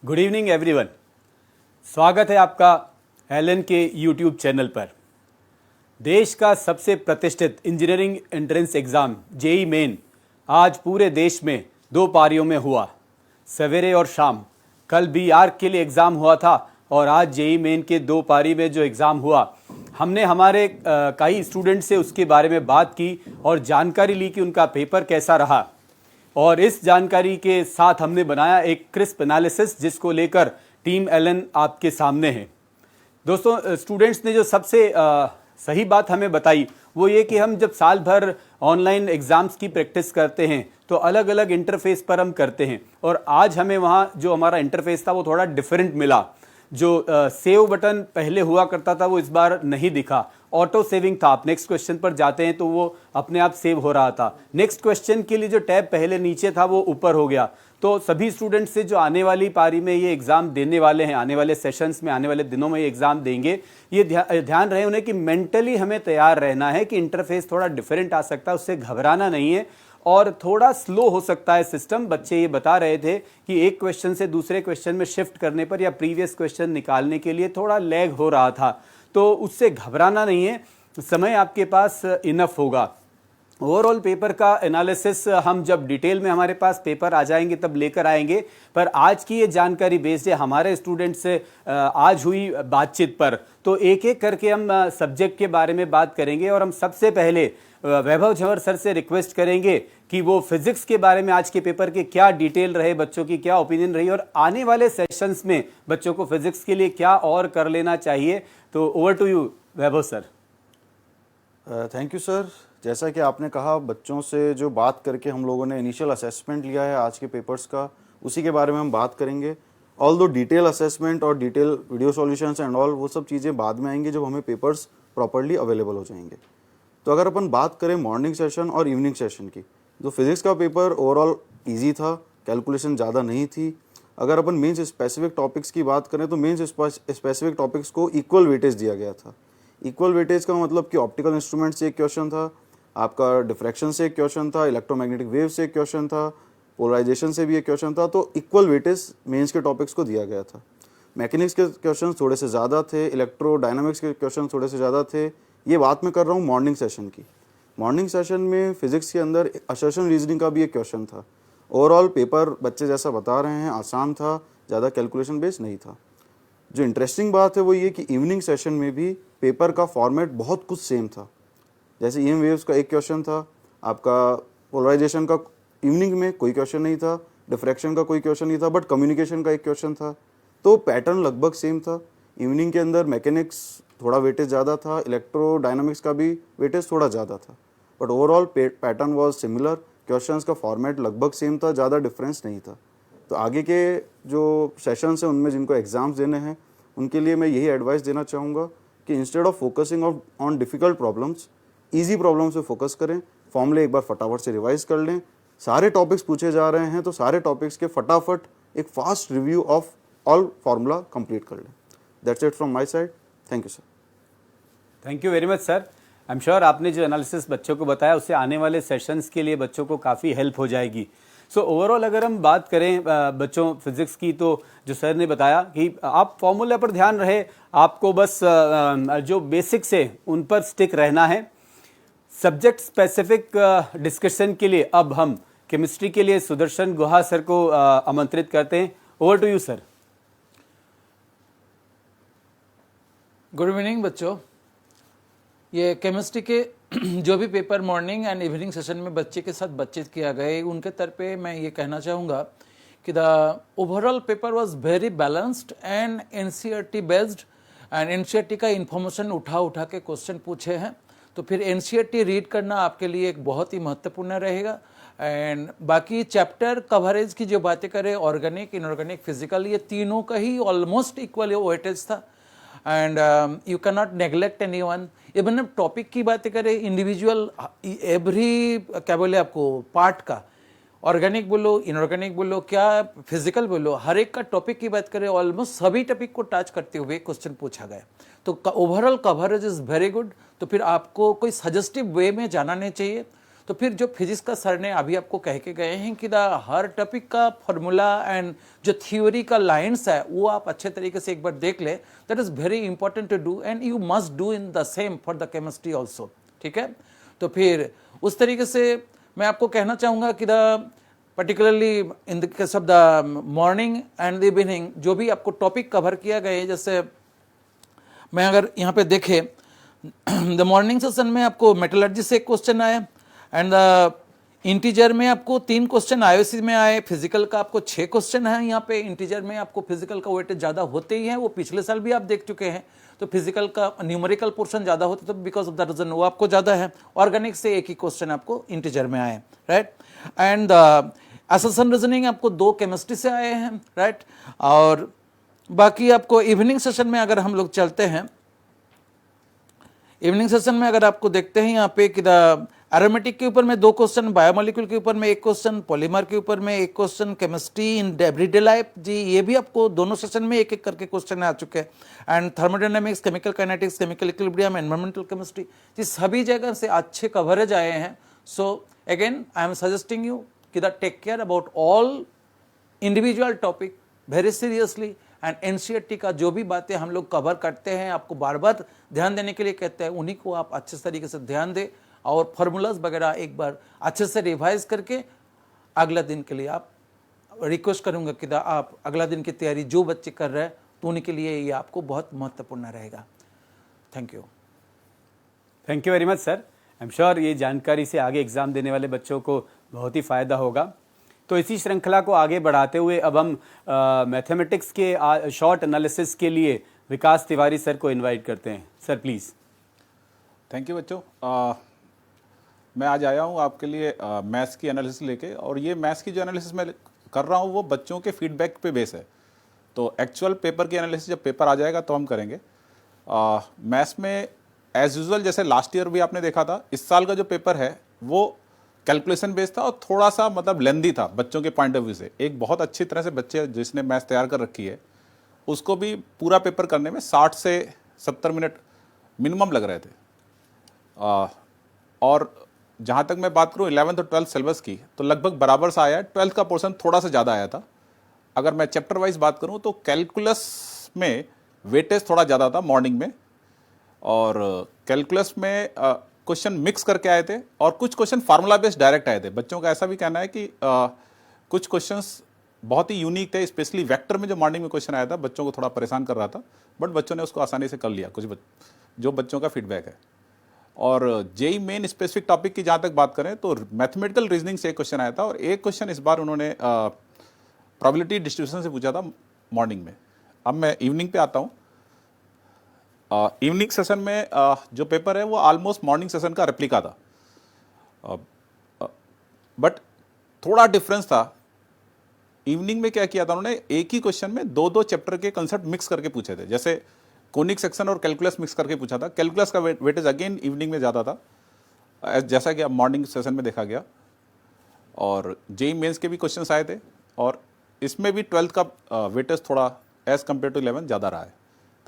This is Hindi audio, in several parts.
Good evening everyone. स्वागत है आपका एलन के यूट्यूब चैनल पर। देश का सबसे प्रतिष्ठित engineering entrance exam JEE Main आज पूरे देश में 2 पारियों में हुआ, सवेरे और शाम। कल बीआर के लिए एग्ज़ाम हुआ था और आज जेई मेन के 2 पारी में जो एग्ज़ाम हुआ, हमने हमारे कई स्टूडेंट से उसके बारे में बात की और जानकारी ली कि उनका पेपर कैसा रहा। और इस जानकारी के साथ हमने बनाया एक क्रिस्प एनालिसिस, जिसको लेकर टीम एलन आपके सामने है। दोस्तों, स्टूडेंट्स ने जो सबसे सही बात हमें बताई वो ये कि हम जब साल भर ऑनलाइन एग्ज़ाम्स की प्रैक्टिस करते हैं तो अलग अलग इंटरफेस पर हम करते हैं, और आज हमें वहाँ जो हमारा इंटरफेस था वो थोड़ा डिफरेंट मिला। जो सेव बटन पहले हुआ करता था वो इस बार नहीं दिखा, ऑटो सेविंग था। आप नेक्स्ट क्वेश्चन पर जाते हैं तो वो अपने आप सेव हो रहा था। नेक्स्ट क्वेश्चन के लिए जो टैब पहले नीचे था वो ऊपर हो गया। तो सभी स्टूडेंट्स से जो आने वाली पारी में ये एग्ज़ाम देने वाले हैं, आने वाले सेशंस में, आने वाले दिनों में ये एग्ज़ाम देंगे, ये ध्यान रहे उन्हें कि मेंटली हमें तैयार रहना है कि इंटरफेस थोड़ा डिफरेंट आ सकता है, उससे घबराना नहीं है और थोड़ा स्लो हो सकता है सिस्टम। बच्चे ये बता रहे थे कि एक क्वेश्चन से दूसरे क्वेश्चन में शिफ्ट करने पर या प्रीवियस क्वेश्चन निकालने के लिए थोड़ा लैग हो रहा था, तो उससे घबराना नहीं है, समय आपके पास इनफ होगा। ओवरऑल पेपर का एनालिसिस हम जब डिटेल में हमारे पास पेपर आ जाएंगे तब लेकर आएंगे, पर आज की ये जानकारी बेस्ड है हमारे स्टूडेंट से आज हुई बातचीत पर। तो एक एक करके हम सब्जेक्ट के बारे में बात करेंगे और हम सबसे पहले वैभव झंवर सर से रिक्वेस्ट करेंगे कि वो फिजिक्स के बारे में आज के पेपर के क्या डिटेल रहे, बच्चों की क्या ओपिनियन रही और आने वाले सेशंस में बच्चों को फिजिक्स के लिए क्या और कर लेना चाहिए। तो over to you Vaibhav sir. Thank you sir. जैसा कि आपने कहा, बच्चों से जो बात करके हम लोगों ने इनिशियल असेसमेंट लिया है आज के पेपर्स का, उसी के बारे में हम बात करेंगे। ऑल दो डिटेल असेसमेंट और detail video solutions and all वो सब चीज़ें बाद में आएंगी जब हमें पेपर्स प्रॉपरली अवेलेबल हो जाएंगे। तो अगर अपन बात करें मॉर्निंग सेशन और इवनिंग सेशन की, तो फिजिक्स का पेपर ओवरऑल ईजी था, कैलकुलेशन ज़्यादा नहीं थी। अगर अपन मेंस स्पेसिफिक टॉपिक्स की बात करें तो मेंस स्पेसिफिक टॉपिक्स को इक्वल वेटेज दिया गया था। इक्वल वेटेज का मतलब कि ऑप्टिकल इंस्ट्रूमेंट से एक क्वेश्चन था, आपका डिफ्रैक्शन से एक क्वेश्चन था, इलेक्ट्रोमैग्नेटिक वेव से एक क्वेश्चन था, पोलराइजेशन से भी एक क्वेश्चन था। तो इक्वल वेटेज मेंस के टॉपिक्स को दिया गया था। मैकेनिक्स के क्वेश्चन थोड़े से ज़्यादा थे, इलेक्ट्रोडायनामिक्स के क्वेश्चन थोड़े से ज़्यादा थे। ये बात मैं कर रहा हूँ मॉर्निंग सेशन की। मॉर्निंग सेशन में फिजिक्स के अंदर असर्शन रीजनिंग का भी एक क्वेश्चन था। ओवरऑल पेपर बच्चे जैसा बता रहे हैं आसान था, ज़्यादा कैलकुलेशन बेस्ड नहीं था। जो इंटरेस्टिंग बात है वो ये कि इवनिंग सेशन में भी पेपर का फॉर्मेट बहुत कुछ सेम था। जैसे ईएम वेव्स का एक क्वेश्चन था, आपका पोलराइजेशन का इवनिंग में कोई क्वेश्चन नहीं था, डिफ्रैक्शन का कोई क्वेश्चन नहीं था, बट कम्युनिकेशन का एक क्वेश्चन था। तो पैटर्न लगभग सेम था। इवनिंग के अंदर मैकेनिक्स थोड़ा वेटेज ज़्यादा था, इलेक्ट्रोडायनामिक्स का भी वेटेज थोड़ा ज़्यादा था, but overall pattern was similar. Questions का फॉर्मेट लगभग सेम था, ज़्यादा डिफरेंस नहीं था। तो आगे के जो सेशंस हैं उनमें जिनको एग्ज़ाम्स देने हैं उनके लिए मैं यही एडवाइस देना चाहूँगा कि instead of focusing on difficult problems, easy problems पे फोकस करें। फॉर्मूले एक बार फटाफट से रिवाइज कर लें। सारे टॉपिक्स पूछे जा रहे हैं तो सारे टॉपिक्स के फटाफट एक fast review of all formula complete कर लें। That's it from my side. Thank you sir. Thank you very much sir. I am sure आपने जो एनालिसिस बच्चों को बताया उससे आने वाले सेशंस के लिए बच्चों को काफ़ी हेल्प हो जाएगी। सो ओवरऑल अगर हम बात करें बच्चों फिजिक्स की, तो जो सर ने बताया कि आप फॉर्मूला पर ध्यान रहे, आपको बस जो बेसिक्स है उन पर स्टिक रहना है। सब्जेक्ट स्पेसिफिक डिस्कशन के लिए अब हम केमिस्ट्री के लिए सुदर्शन गुहा सर को आमंत्रित करते हैं। Over to you sir. Good evening बच्चों। ये केमिस्ट्री के जो भी paper morning and evening session में बच्चे के साथ बातचीत किया गया, उनके तरफ पे मैं ये कहना चाहूँगा कि the overall paper was very balanced and NCERT based, and NCERT का इन्फॉर्मेशन उठा के क्वेश्चन पूछे हैं। तो फिर एनसीईआरटी रीड करना आपके लिए एक बहुत ही महत्वपूर्ण रहेगा। एंड बाकी चैप्टर कवरेज की जो बातें करें, ऑर्गेनिक, इनऑर्गेनिक, फिजिकल, ये तीनों का ही ऑलमोस्ट इक्वल वेटेज था। And you can not neglect any one. Even topic की बातें करें, इंडिविजुअल एवरी क्या बोले आपको पार्ट का, ऑर्गेनिक बोलो, इनऑर्गेनिक बोलो, क्या फिजिकल बोलो, हर एक का टॉपिक की बात करें, ऑलमोस्ट सभी टॉपिक को टच करते हुए क्वेश्चन पूछा गया। तो overall coverage is very good. तो फिर आपको कोई सजेस्टिव वे में जाना नहीं चाहिए। तो फिर जो फिजिक्स का सर ने अभी आपको कह के गए हैं कि हर टॉपिक का फॉर्मूला एंड जो थ्योरी का लाइन्स है वो आप अच्छे तरीके से एक बार देख ले, that is very important to do and you must do in the same for the chemistry also, ठीक है। तो फिर उस तरीके से मैं आपको कहना चाहूँगा कि particularly in the case of the morning and the evening जो भी आपको टॉपिक कवर किया गया है, जैसे मैं अगर यहाँ पे देखे द मॉर्निंग सेशन में आपको मेटलर्जी से एक क्वेश्चन आया एंड द इंटीजर में आपको 3 क्वेश्चन आईओसी में आए, फिजिकल का आपको 6 क्वेश्चन है। यहाँ पे इंटीजर में आपको फिजिकल का वेटेज ज़्यादा होते ही है, वो पिछले साल भी आप देख चुके हैं। तो फिजिकल का न्यूमेरिकल पोर्शन ज़्यादा होता है, तो बिकॉज ऑफ द रीजन वो आपको ज़्यादा है। ऑर्गेनिक से एक ही क्वेश्चन आपको इंटीजर में आए, राइट। एंड एसेशन रीजनिंग आपको 2 केमिस्ट्री से आए हैं, राइट। और बाकी आपको इवनिंग सेशन में अगर हम लोग चलते हैं, इवनिंग सेशन में अगर आपको देखते हैं यहाँ पे कि एरोमेटिक के ऊपर में 2 क्वेश्चन, बायोमोलिक्यूल के ऊपर में 1 क्वेश्चन, पॉलीमर के ऊपर में 1 question, chemistry in everyday life जी ये भी आपको दोनों सेशन में एक एक करके क्वेश्चन आ चुके हैं। And thermodynamics, chemical kinetics, chemical equilibrium, environmental chemistry, जी सभी जगह से अच्छे कवरेज आए हैं। So again I am suggesting you कि take care about all individual topic very seriously and NCERT का जो भी बातें हम लोग कवर करते हैं, आपको बार बार ध्यान देने के लिए कहते हैं, उन्हीं को आप अच्छे तरीके से ध्यान दें और फार्मूलाज वगैरह एक बार अच्छे से रिवाइज करके अगला दिन के लिए आप रिक्वेस्ट करूंगा कि आप अगला दिन की तैयारी जो बच्चे कर रहे हैं तो उन्हीं के लिए ये आपको बहुत महत्वपूर्ण रहेगा। Thank you very much sir. I am sure ये जानकारी से आगे एग्ज़ाम देने वाले बच्चों को बहुत ही फ़ायदा होगा। तो इसी श्रृंखला को आगे बढ़ाते हुए अब हम मैथमेटिक्स के शॉर्ट एनालिसिस के लिए विकास तिवारी सर को इनवाइट करते हैं। Sir please. थैंक यू बच्चों। मैं आज आया हूँ आपके लिए मैथ्स की एनालिसिस लेके, और ये मैथ्स की जो एनालिसिस मैं कर रहा हूँ वो बच्चों के फीडबैक पे बेस है। तो एक्चुअल पेपर की एनालिसिस जब पेपर आ जाएगा तो हम करेंगे। मैथ्स में एज यूजुअल जैसे लास्ट ईयर भी आपने देखा था, इस साल का जो पेपर है वो कैलकुलेशन बेस्ड था और थोड़ा सा मतलब लेंदी था बच्चों के पॉइंट ऑफ व्यू से। एक बहुत अच्छी तरह से बच्चे जिसने मैथ्स तैयार कर रखी है उसको भी पूरा पेपर करने में 60 से 70 मिनट मिनिमम लग रहे थे। और जहाँ तक मैं बात करूँ 11th और 12th सिलेबस की तो लगभग बराबर सा आया है। 12th का पोर्शन थोड़ा सा ज़्यादा आया था। अगर मैं चैप्टर वाइज बात करूँ तो कैलकुलस में वेटेज थोड़ा ज़्यादा था मॉर्निंग में, और कैलकुलस में क्वेश्चन मिक्स करके आए थे और कुछ क्वेश्चन फार्मूला बेस्ड डायरेक्ट आए थे। बच्चों का ऐसा भी कहना है कि कुछ क्वेश्चंस बहुत ही यूनिक थे, स्पेशली वेक्टर में जो मॉर्निंग में क्वेश्चन आया था बच्चों को थोड़ा परेशान कर रहा था, बट बच्चों ने उसको आसानी से कर लिया। जो बच्चों का फीडबैक है। और जेई मेन स्पेसिफिक टॉपिक की जहाँ तक बात करें तो मैथमेटिकल रीजनिंग से एक क्वेश्चन आया था, और एक क्वेश्चन इस बार उन्होंने प्रोबेबिलिटी डिस्ट्रीब्यूशन से पूछा था मॉर्निंग में। अब मैं इवनिंग पे आता हूँ। इवनिंग सेशन में जो पेपर है वो ऑलमोस्ट मॉर्निंग सेशन का रेप्लिका था, बट थोड़ा डिफरेंस था। इवनिंग में क्या किया था उन्होंने, एक ही क्वेश्चन में 2-2 चैप्टर के कंसेप्ट मिक्स करके पूछे थे। जैसे कोनिक सेक्शन और कैलकुलस मिक्स करके पूछा था। कैलकुलस का वेटेज अगेन इवनिंग में ज़्यादा था, जैसा कि अब मॉर्निंग सेशन में देखा गया। और जेई मेंस के भी क्वेश्चंस आए थे, और इसमें भी 12th का वेटेज थोड़ा एज कम्पेयर टू 11 ज़्यादा रहा है।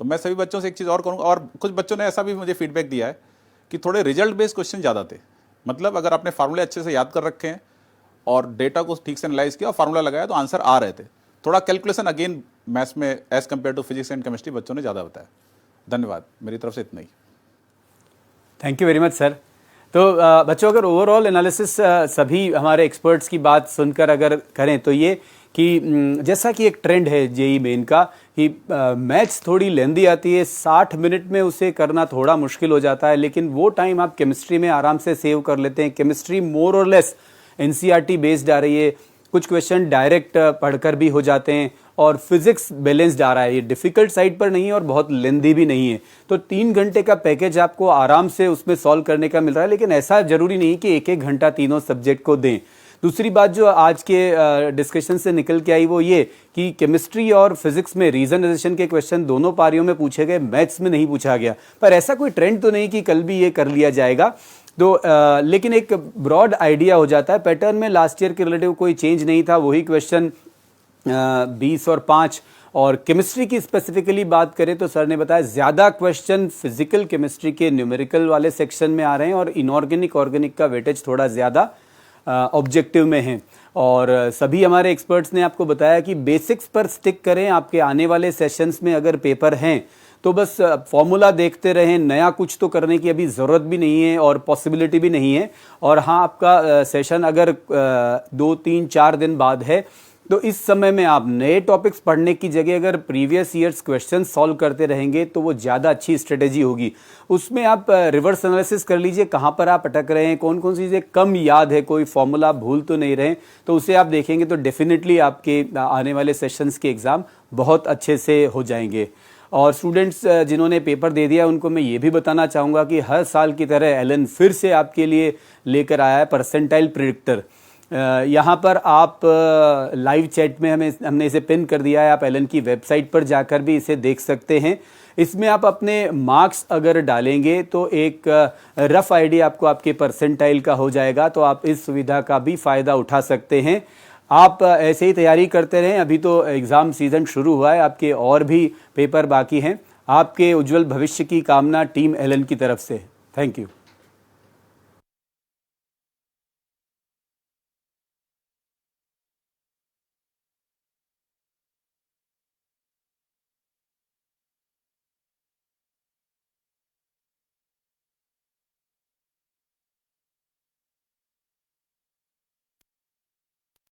तो मैं सभी बच्चों से एक चीज़ और करूँगा, और कुछ बच्चों ने ऐसा भी मुझे फीडबैक दिया है कि थोड़े रिजल्ट बेस्ड क्वेश्चन ज़्यादा थे। मतलब अगर आपने फार्मूले अच्छे से याद कर रखे हैं और डेटा को ठीक से एनालाइज किया और फार्मूला लगाया तो आंसर आ रहे थे। थोड़ा कैलकुलेशन अगेन मैथ्स में as compare to physics and chemistry बच्चों ने ज़्यादा बताया। धन्यवाद, मेरी तरफ से इतना ही। Thank you very much sir. तो बच्चों अगर ओवरऑल एनालिसिस सभी हमारे एक्सपर्ट्स की बात सुनकर अगर करें तो ये कि जैसा कि एक ट्रेंड है जेई मेन का कि मैथ्स थोड़ी लेंदी आती है, 60 मिनट में उसे करना थोड़ा मुश्किल हो जाता है, लेकिन वो टाइम आप केमिस्ट्री में आराम से सेव कर लेते हैं। केमिस्ट्री मोर और लेस एनसीईआरटी बेस्ड आ रही है, कुछ क्वेश्चन डायरेक्ट पढ़कर भी हो जाते हैं, और फिजिक्स बैलेंस्ड आ रहा है। ये डिफिकल्ट साइड पर नहीं है और बहुत लेंदी भी नहीं है। तो 3 घंटे का पैकेज आपको आराम से उसमें सॉल्व करने का मिल रहा है, लेकिन ऐसा जरूरी नहीं कि 1-1 घंटा तीनों सब्जेक्ट को दें। दूसरी बात जो आज के डिस्कशन से निकल के आई वो ये कि केमिस्ट्री और फिजिक्स में रीजनरेशन के क्वेश्चन दोनों पारियों में पूछे गए, मैथ्स में नहीं पूछा गया। पर ऐसा कोई ट्रेंड तो नहीं कि कल भी ये कर लिया जाएगा। तो लेकिन एक ब्रॉड आइडिया हो जाता है। पैटर्न में लास्ट ईयर के रिलेटिव कोई चेंज नहीं था, वही क्वेश्चन 20 और 5। और केमिस्ट्री की स्पेसिफिकली बात करें तो सर ने बताया ज़्यादा क्वेश्चन फिजिकल केमिस्ट्री के न्यूमेरिकल वाले सेक्शन में आ रहे हैं और इनऑर्गेनिक ऑर्गेनिक का वेटेज थोड़ा ज़्यादा ऑब्जेक्टिव में है। और सभी हमारे एक्सपर्ट्स ने आपको बताया कि बेसिक्स पर स्टिक करें। आपके आने वाले सेशंस में अगर पेपर हैं तो बस फॉर्मूला देखते रहें, नया कुछ तो करने की अभी ज़रूरत भी नहीं है और पॉसिबिलिटी भी नहीं है। और हाँ, आपका सेशन अगर 2, 3, 4 दिन बाद है तो इस समय में आप नए टॉपिक्स पढ़ने की जगह अगर प्रीवियस ईयर्स क्वेश्चन सॉल्व करते रहेंगे तो वो ज़्यादा अच्छी स्ट्रेटेजी होगी। उसमें आप रिवर्स एनालिसिस कर लीजिए, कहाँ पर आप अटक रहे हैं, कौन कौन सी चीज़ें कम याद है, कोई फॉर्मूला भूल तो नहीं रहे, तो उसे आप देखेंगे तो डेफिनेटली आपके आने वाले सेशंस के एग्ज़ाम बहुत अच्छे से हो जाएंगे। और स्टूडेंट्स जिन्होंने पेपर दे दिया उनको मैं ये भी बताना चाहूँगा कि हर साल की तरह एलन फिर से आपके लिए लेकर आया है परसेंटाइल प्रिडिक्टर। यहाँ पर आप लाइव चैट में हमने इसे पिन कर दिया है, आप एलन की वेबसाइट पर जाकर भी इसे देख सकते हैं। इसमें आप अपने मार्क्स अगर डालेंगे तो एक रफ आइडिया आपको आपके परसेंटाइल का हो जाएगा, तो आप इस सुविधा का भी फ़ायदा उठा सकते हैं। आप ऐसे ही तैयारी करते रहें, अभी तो एग्ज़ाम सीज़न शुरू हुआ है, आपके और भी पेपर बाकी हैं। आपके उज्जवल भविष्य की कामना टीम एलन की तरफ से। Thank you.